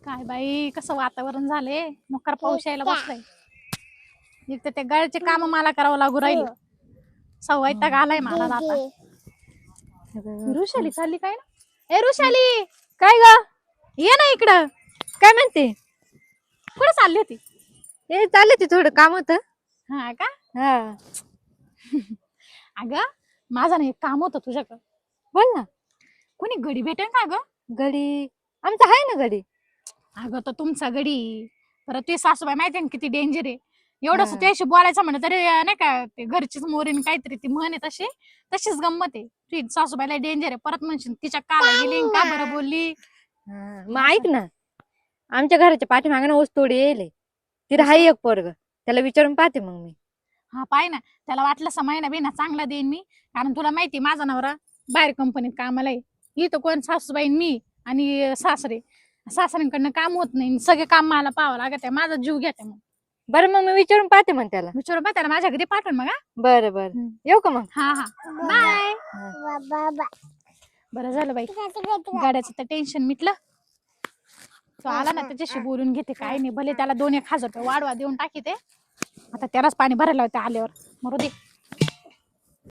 काय बाई कसं वातावरण झालंय मोकार पाऊस यायला बसलाय. एक तर ते गळ्याचे काम मला करावं लागू राहिले. सवयता घालाय मला आता. ऋषाली चालली काय ना? ए ऋषाली काय ग? ये ना इकडं. काय म्हणते? कुठे चालली होती? हे चालले ते थोडं काम होत. हा का? हा अगं माझं ना एक काम होतं तुझ्याकडं. बोल ना. कोणी गडी भेटेल का ग? गडी आमचा आहे ना गडी. अगं तर तुमचा गडी परत ते सासूबाई माहिती ना किती डेंजर आहे. एवढंच हा. त्याशी बोलायचं म्हणलं तरी नाही का ते घरचीच मोरीन काहीतरी ती म्हण आहे तशीच गंमत आहे. तुझी सासूबाईला डेंजर आहे. परत म्हणशील तिच्या काला गेली का बरं बोलली. मग ऐक ना, आमच्या घराच्या पाठीमागे ना ऊस तोडी येईल. तिला हाय एक पोरग, त्याला विचारून पाहते मग मी. हा पाय ना त्याला वाटलं समायना बी ना चांगला देईन मी. कारण तुला माहिती माझा नवरा बाहेर कंपनीत कामाला आहे. इथं कोण सासूबाई मी आणि सासऱ्यांकडनं काम होत नाही. सगळे काम मला पाहावं लागत आहे. माझा जीव घेते मग. बरं मग मी विचारून पाहते मग त्याला. विचारून पा त्याला माझ्या घरी पाठवून मग. बरं बरं येऊ का मग? हा हा बाय. बरं झालं बाई गाड्याचं तर टेन्शन मिटलं. तो आला ना त्याच्याशी बोलून घेते. काय नाही भले त्याला 2-1 हजार रुपये वाढवा देऊन टाकी ते. आता त्यालाच पाणी भरायला होते आल्यावर मरू दे.